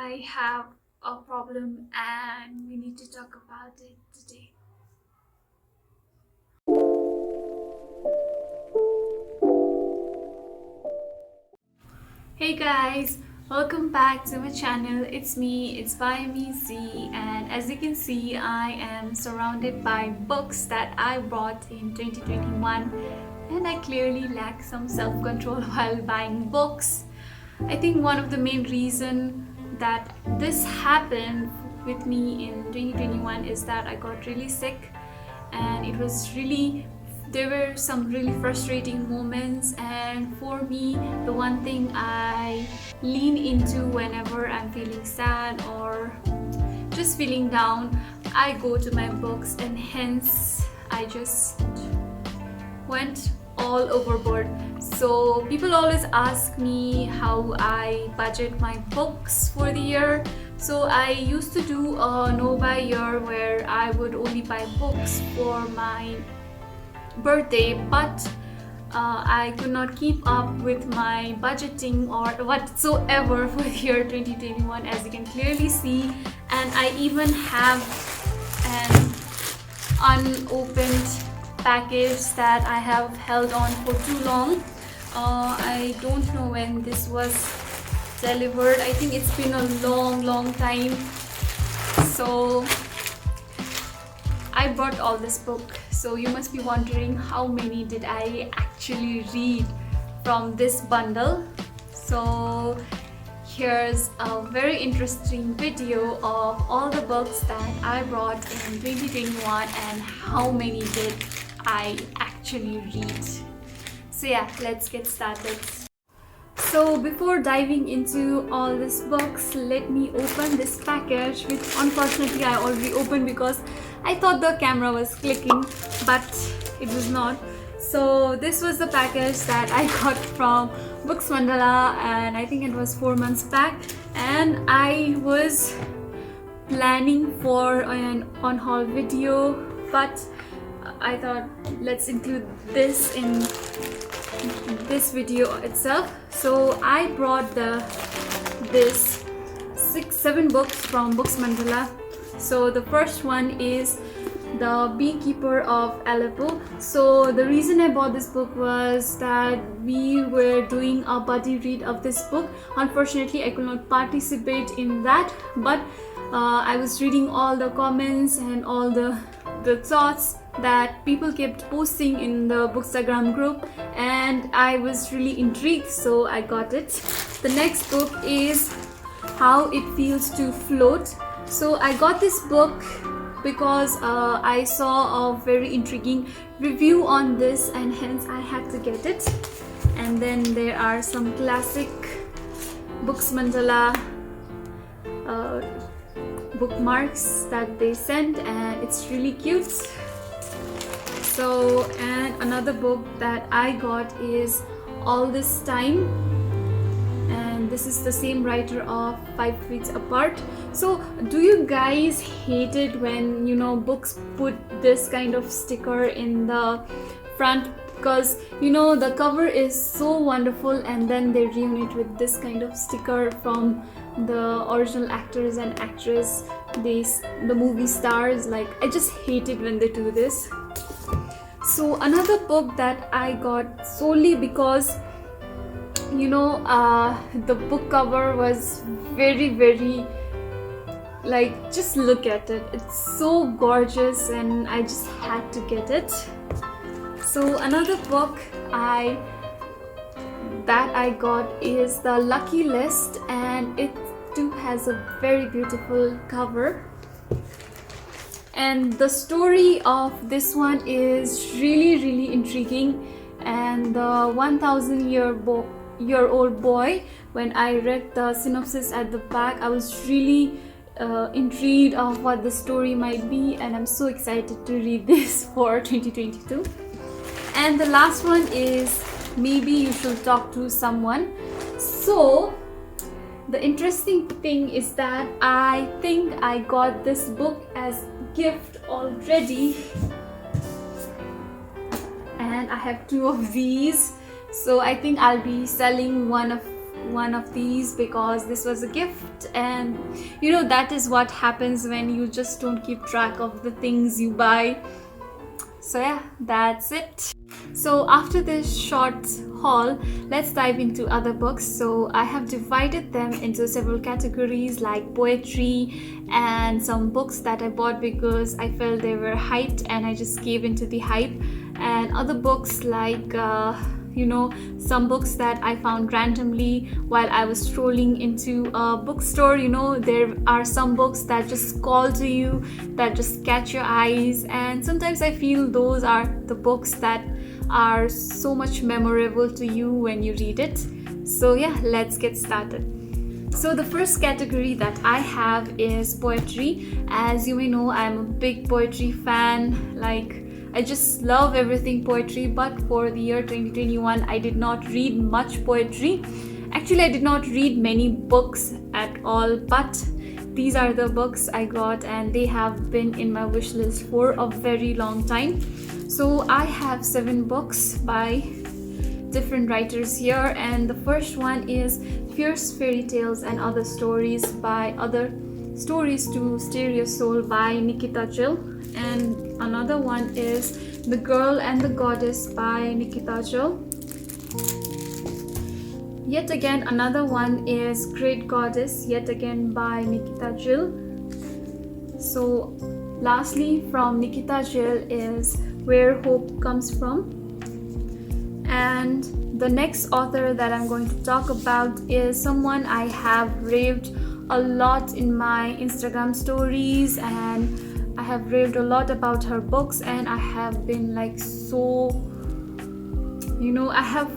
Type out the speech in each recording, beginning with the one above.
I have a problem and we need to talk about it today. Hey guys, welcome back to my channel. It's me, it's by me Z, and as you can see, I am surrounded by books that I bought in 2021, and I clearly lack some self-control while buying books. I think one of the main reason that this happened with me in 2021 is that I got really sick, and there were some really frustrating moments. And for me, the one thing I lean into whenever I'm feeling sad or just feeling down, I go to my books, and hence I just went all overboard. So people always ask me how I budget my books for the year. So I used to do a no buy year where I would only buy books for my birthday, but I could not keep up with my budgeting or whatsoever for the year 2021, as you can clearly see. And I even have an unopened package that I have held on for too long. I don't know when this was delivered. I think it's been a long time. So I bought all this book. So you must be wondering how many did I actually read from this bundle. So here's a very interesting video of all the books that I bought in 2021 and how many did I actually read. So yeah, let's get started. So before diving into all these books, let me open this package, which unfortunately I already opened because I thought the camera was clicking, but it was not. So this was the package that I got from Books Mandala, and I think it was 4 months back, and I was planning for an on-haul video, but I thought let's include this in this video itself. So I brought this 6-7 books from Books Mandala. So the first one is The Beekeeper of Aleppo. So the reason I bought this book was that we were doing a buddy read of this book. Unfortunately, I could not participate in that, but I was reading all the comments and all the thoughts that people kept posting in the bookstagram group, and I was really intrigued, so I got it. The next book is How It Feels to Float. So I got this book because I saw a very intriguing review on this, and hence I had to get it. And then there are some classic Books Mandala bookmarks that they sent, and it's really cute. So, and another book that I got is All This Time, and this is the same writer of 5 Feet Apart. So do you guys hate it when books put this kind of sticker in the front? Because the cover is so wonderful, and then they ruin it with this kind of sticker from the original actors and actress, the movie stars. Like, I just hate it when they do this. So another book that I got solely because the book cover was very, like, just look at it, it's so gorgeous, and I just had to get it. So another book that I got is The Lucky List, and it too has a very beautiful cover. And the story of this one is really intriguing, and the 1,000-year-old boy, when I read the synopsis at the back, I was really intrigued of what the story might be, and I'm so excited to read this for 2022. And the last one is Maybe You Should Talk to Someone. So the interesting thing is that I think I got this book as gift already, and I have 2 of these. So I think I'll be selling one of one of these because this was a gift, and you know that is what happens when you just don't keep track of the things you buy. So yeah, that's it. So after this short haul, let's dive into other books. So I have divided them into several categories like poetry and some books that I bought because I felt they were hyped and I just gave into the hype, and other books like some books that I found randomly while I was strolling into a bookstore. There are some books that just call to you, that just catch your eyes, and sometimes I feel those are the books that are so much memorable to you when you read it. So yeah, let's get started. So the first category that I have is poetry. As you may know, I'm a big poetry fan. I just love everything poetry, but for the year 2021, I did not read much poetry. Actually, I did not read many books at all, but these are the books I got and they have been in my wish list for a very long time. So I have 7 books by different writers here, and the first one is Fierce Fairy Tales and Other Stories to Stir Your Soul by Nikita Jill, and another one is The Girl and the Goddess by Nikita Jill. Yet again, another one is Great Goddess, yet again by Nikita Jill. So lastly, from Nikita Jill is Where Hope Comes From. And the next author that I'm going to talk about is someone I have raved a lot in my Instagram stories, and I have raved a lot about her books, and I have been I have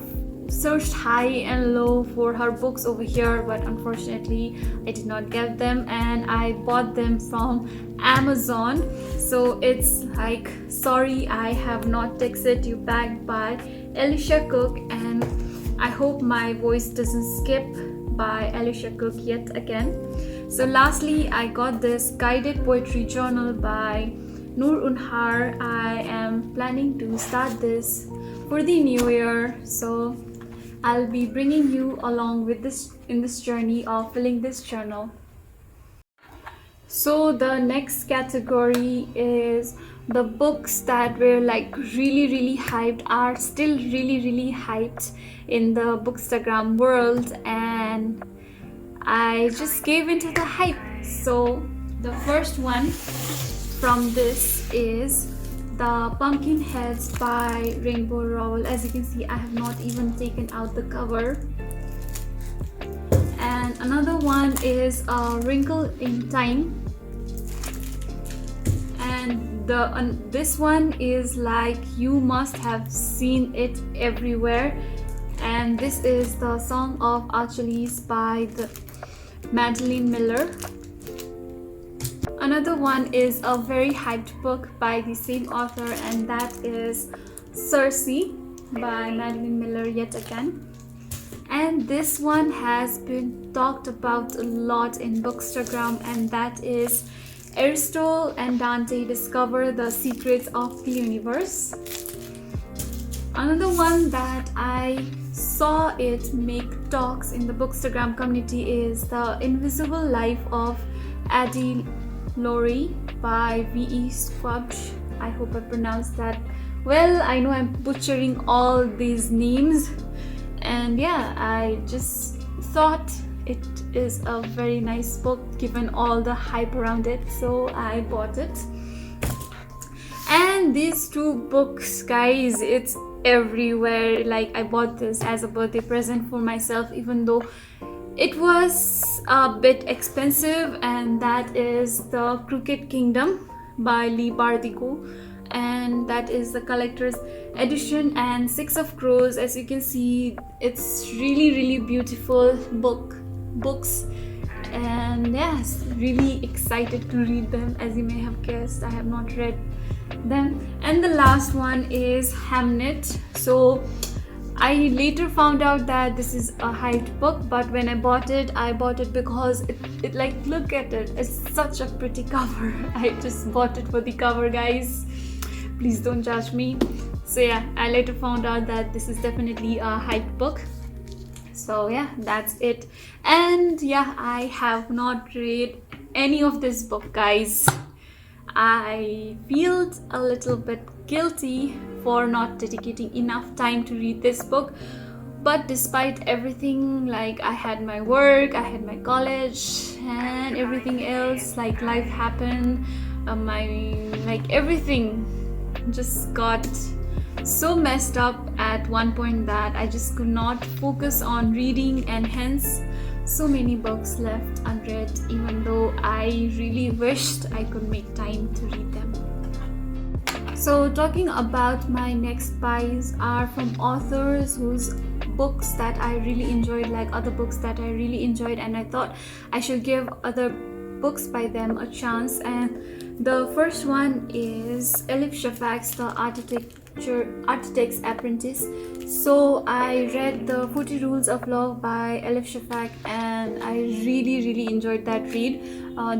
searched high and low for her books over here, but unfortunately I did not get them, and I bought them from Amazon. So it's like Sorry I Have Not Texted You Back by Alicia Cook, and I hope my voice doesn't skip by Alicia Cook yet again. So lastly, I got this guided poetry journal by Noor Unhar. I am planning to start this for the new year, so I'll be bringing you along with this in this journey of filling this journal. So the next category is the books that were really hyped, are still really hyped in the bookstagram world, and I just gave into the hype. So the first one from this is The Pumpkin Heads by Rainbow Rowell. As you can see, I have not even taken out the cover. And another one is A Wrinkle in Time. And this one is you must have seen it everywhere. And this is The Song of Achilles by Madeline Miller. Another one is a very hyped book by the same author, and that is Circe by Madeline Miller yet again. And this one has been talked about a lot in Bookstagram, and that is Aristotle and Dante Discover the Secrets of the Universe. Another one that I saw it make talks in the Bookstagram community is The Invisible Life of Addie Laurie by V.E. Squabch. I hope I pronounced that well. I know I'm butchering all these names, and yeah, I just thought it is a very nice book given all the hype around it, so I bought it. And these 2 books, guys, it's everywhere. I bought this as a birthday present for myself, even though it was a bit expensive, and that is The Crooked Kingdom by Lee Bardugo, and that is the collector's edition. And Six of Crows, as you can see, it's really beautiful books, and yes, really excited to read them. As you may have guessed, I have not read them. And the last one is Hamnet. So I later found out that this is a hyped book, but when I bought it because it look at it, it's such a pretty cover. I just bought it for the cover, guys. Please don't judge me. So yeah, I later found out that this is definitely a hyped book. So yeah, that's it. And yeah, I have not read any of this book, guys. I feel a little bit guilty for not dedicating enough time to read this book. But despite everything, like I had my work, I had my college and everything else, like life happened, everything just got so messed up at one point that I just could not focus on reading, and hence so many books left unread, even though I really wished I could make time to read them. So talking about my next buys are from authors whose books that I really enjoyed, like other books that I really enjoyed, and I thought I should give other books by them a chance. And the first one is Elif Shafak's The Architect's Apprentice. So I read the 40 Rules of Love by Elif Shafak, and I really enjoyed that read.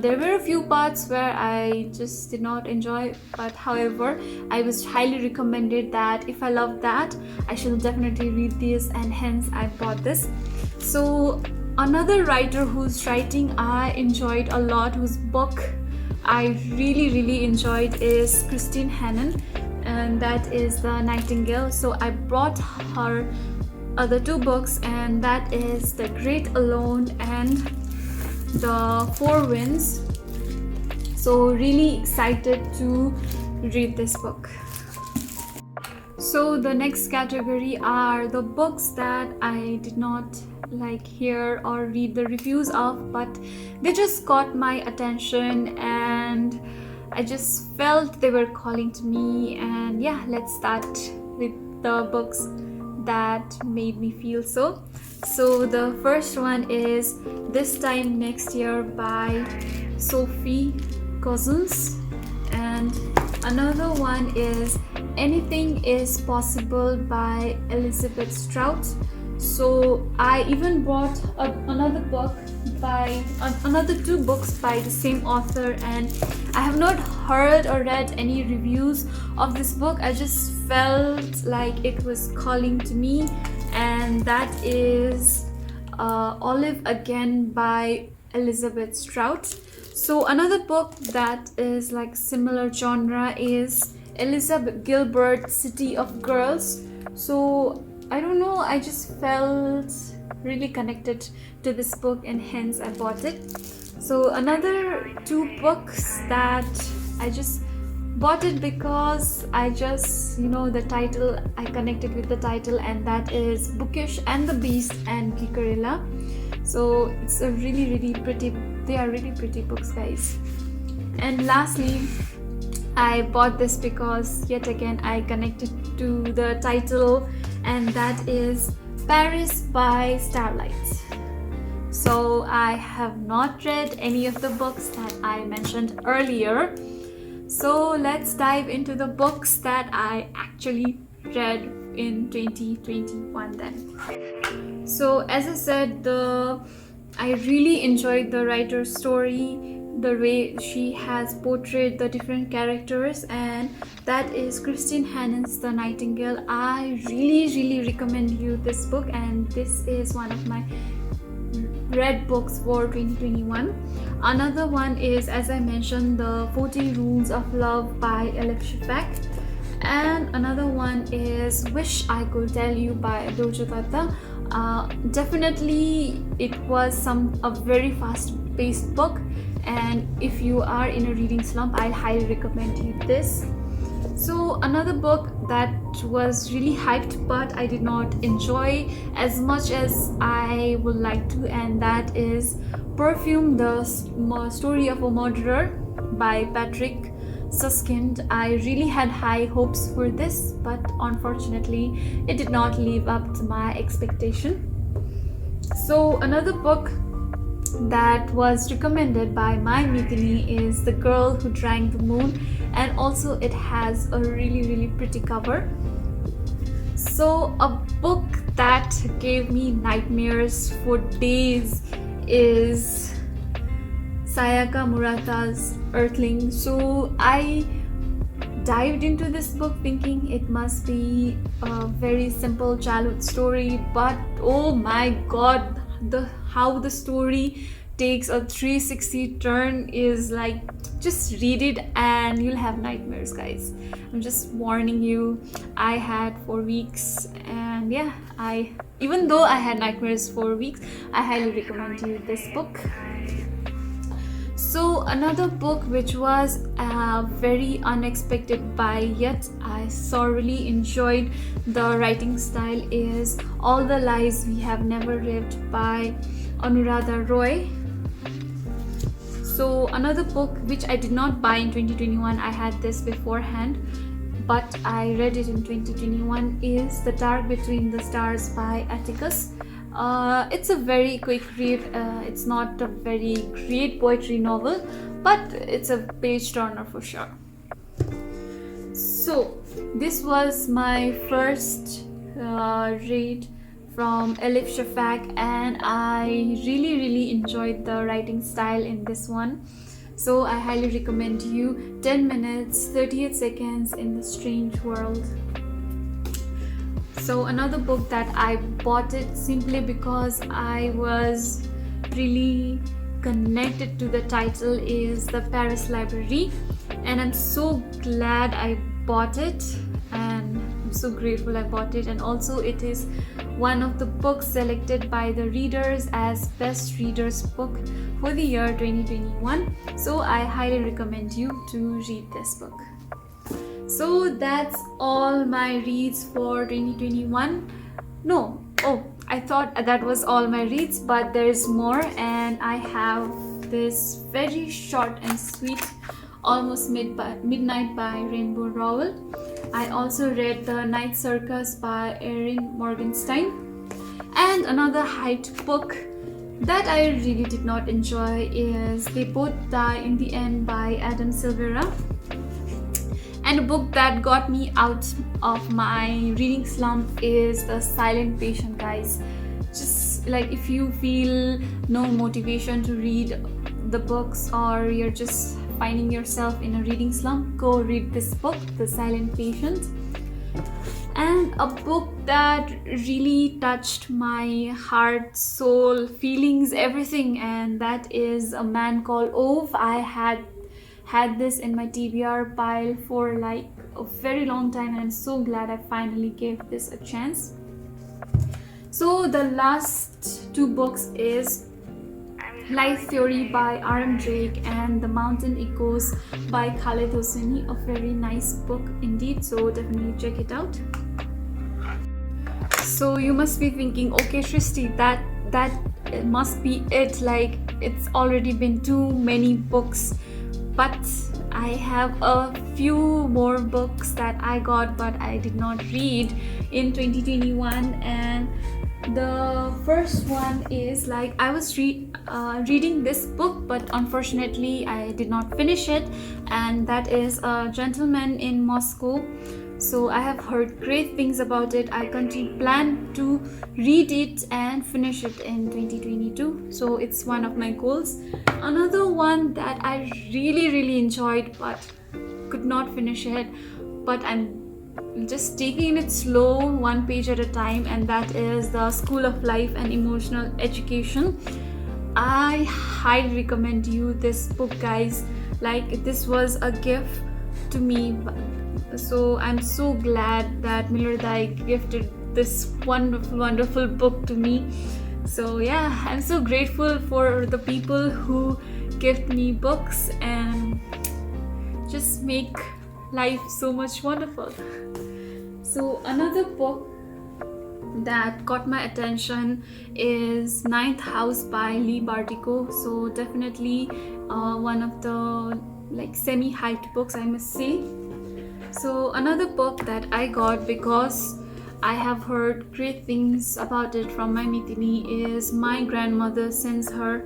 There were a few parts where I just did not enjoy, but however, I was highly recommended that if I love that, I should definitely read this, and hence I bought this. So another writer whose writing I enjoyed a lot, whose book I really enjoyed, is Christine Hannon, and that is The Nightingale. So I brought her other two books, and that is The Great Alone and The Four Winds. So really excited to read this book. So the next category are the books that I did not hear or read the reviews of, but they just caught my attention and I just felt they were calling to me. And yeah, let's start with the books that made me feel so. So the first one is This Time Next Year by Sophie Cousins, and another one is Anything is Possible by Elizabeth Strout. So I even bought another two books by the same author, and I have not heard or read any reviews of this book. I just felt like it was calling to me, and that is Olive Again by Elizabeth Strout. So another book that is similar genre is Elizabeth Gilbert, City of Girls. So I don't know, I just felt really connected to this book, and hence I bought it. So another two books that I just bought it because I just, the title, I connected with the title, and that is Bookish and the Beast and Gikarilla. So it's a really pretty, they are really pretty books, guys. And lastly, I bought this because yet again I connected to the title, and that is Paris by Starlight. So I have not read any of the books that I mentioned earlier. So let's dive into the books that I actually read in 2021 then. So as I said, I really enjoyed the writer's story, the way she has portrayed the different characters, and that is Christine Hannon's The Nightingale. I really recommend you this book, and this is one of my read books for 2021. Another one is, as I mentioned, The 40 Rules of Love by Elif Shafak, and another one is Wish I Could Tell You by Dojo Tata. Definitely it was a very fast-paced book, and if you are in a reading slump, I highly recommend you this. So another book that was really hyped but I did not enjoy as much as I would like to, and that is Perfume, the Story of a Murderer by Patrick Suskind. I really had high hopes for this, but unfortunately it did not live up to my expectation. So another book that was recommended by my Mitini is The Girl Who Drank the Moon, and also it has a really pretty cover. So a book that gave me nightmares for days is Sayaka Murata's Earthling. So I dived into this book thinking it must be a very simple childhood story, but oh my god, how the story takes a 360 turn is like, just read it and you'll have nightmares, guys. I'm just warning you. I had 4 weeks, and yeah, even though I had nightmares for weeks, I highly recommend you this book. So another book which was very unexpected buy, yet I thoroughly enjoyed the writing style, is All the Lies We Have Never Lived by Anuradha Roy. So another book which I did not buy in 2021, I had this beforehand, but I read it in 2021, is The Dark Between the Stars by Atticus. It's a very quick read. It's not a very great poetry novel, but it's a page turner for sure. So this was my first read from Elif Shafak, and I really enjoyed the writing style in this one. So I highly recommend you 10 minutes 38 seconds in the Strange World. So another book that I bought it simply because I was really connected to the title is The Paris Library, and I'm so glad I bought it, and I'm so grateful I bought it. And also it is one of the books selected by the readers as best readers book for the year 2021. So I highly recommend you to read this book. So that's all my reads for 2021. I thought that was all my reads, but there's more, and I have this very short and sweet Almost Midnight by Rainbow Rowell. I also read The Night Circus by Erin Morgenstein. And another hyped book that I really did not enjoy is They Both Die in the End by Adam Silvera. And a book that got me out of my reading slump is The Silent Patient, guys. Just like, if you feel no motivation to read the books, or you're just finding yourself in a reading slump, go read this book, The Silent Patient. And a book that really touched my heart, soul, feelings, everything, and that is A Man Called Ove. I had this in my TBR pile for like a very long time, and I'm so glad I finally gave this a chance. So the last two books is Life Theory by R.M. Drake and The Mountain Echoes by Khaled Hosseini. A very nice book indeed, so definitely check it out. So you must be thinking, okay Shrishti, that must be it, like it's already been too many books. But I have a few more books that I got but I did not read in 2021, and the first one is, like, I was reading this book, but unfortunately I did not finish it, and that is A Gentleman in Moscow. So I have heard great things about it. I plan to read it and finish it in 2022. So it's one of my goals. Another one that I really enjoyed but could not finish it, but I'm just taking it slow, one page at a time, and that is The School of Life and Emotional Education. I highly recommend you this book, guys. Like, this was a gift to me, so I'm so glad that Miller Dai gifted this wonderful book to me. So yeah, I'm so grateful for the people who gift me books and just make life so much wonderful. So another book that got my attention is Ninth House by Lee Bardugo. So definitely one of the semi-hyped books, I must say. So another book that I got because I have heard great things about it from my Mitini is My Grandmother Sends Her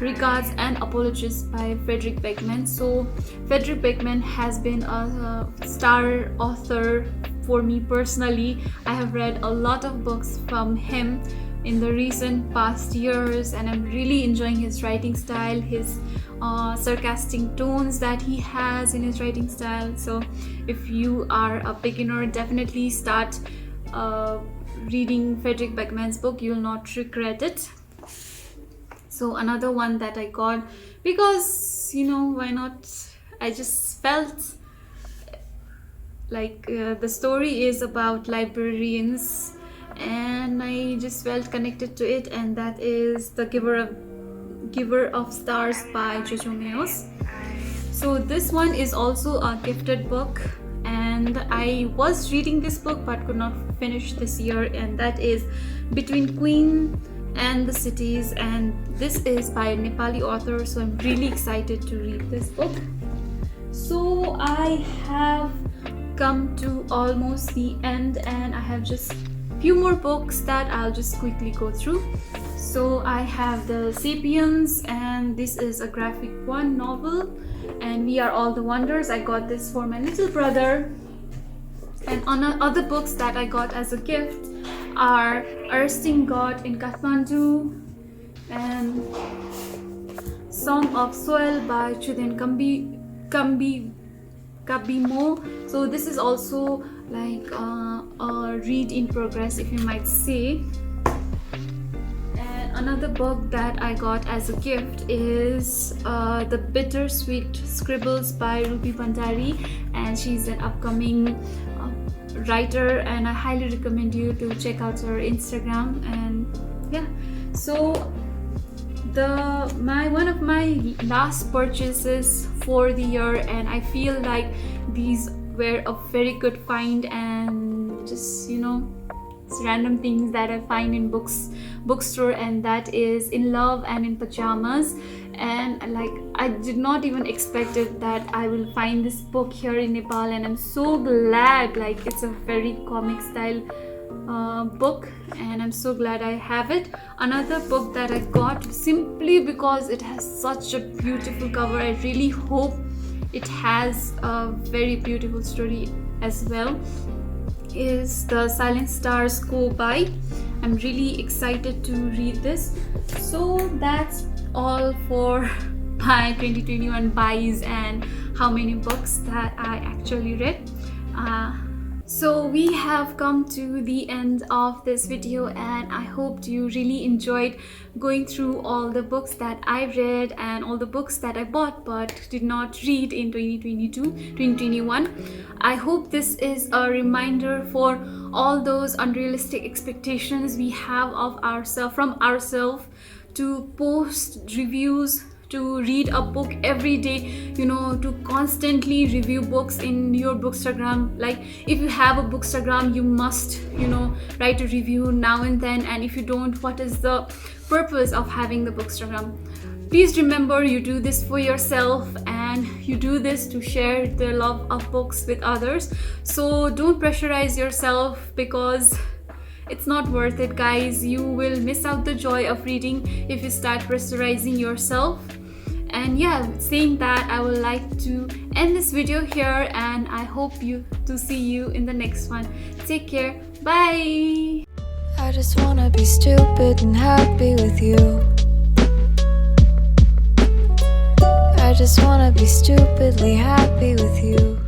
Regards and Apologies by Frederick Beckman. So Frederick Beckman has been a star author for me personally. I have read a lot of books from him, in the recent past years, and I'm really enjoying his writing style, his sarcastic tones that he has in his writing style. So if you are a beginner, definitely start reading Frederick Beckman's book. You'll not regret it. So another one that I got because, why not? I just felt like the story is about librarians, and I just felt connected to it, and that is The Giver of Stars by Jojo Meos. So this one is also a gifted book, and I was reading this book but could not finish this year, and that is Between Queen and the Cities, and this is by a Nepali author, so I'm really excited to read this book. So I have come to almost the end, and I have just few more books that I'll just quickly go through. So I have The Sapiens, and this is a graphic one novel, and We Are All the Wonders. I got this for my little brother. And other books that I got as a gift are Ersting God in Kathmandu and Song of Soil by Chuden Kabimo. So this is also like a read in progress, if you might say. And another book that I got as a gift is The Bittersweet Scribbles by Ruby Bandari, and she's an upcoming writer, and I highly recommend you to check out her Instagram. And yeah, so one of my last purchases for the year, and I feel like these were a very good find, and just it's random things that I find in bookstore, and that is In Love and in Pajamas. And like, I did not even expect it that I will find this book here in Nepal, and I'm so glad. Like, it's a very comic style book, and I'm so glad I have it. Another book that I got simply because it has such a beautiful cover, I really hope it has a very beautiful story as well, is The Silent Stars Go By. I'm really excited to read this. So that's all for my 2021 buys and how many books that I actually read. So we have come to the end of this video, and I hope you really enjoyed going through all the books that I read and all the books that I bought but did not read in 2021. I hope this is a reminder for all those unrealistic expectations we have of from ourselves, to post reviews, to read a book every day, to constantly review books in your bookstagram. Like, if you have a bookstagram, you must write a review now and then, and if you don't, what is the purpose of having the bookstagram? Please remember, you do this for yourself, and you do this to share the love of books with others. So don't pressurize yourself, because it's not worth it, guys. You will miss out the joy of reading if you start pressurizing yourself. And yeah, saying that, I would like to end this video here, and I hope to see you in the next one. Take care. Bye. I just wanna be stupid and happy with you. I just wanna be stupidly happy with you.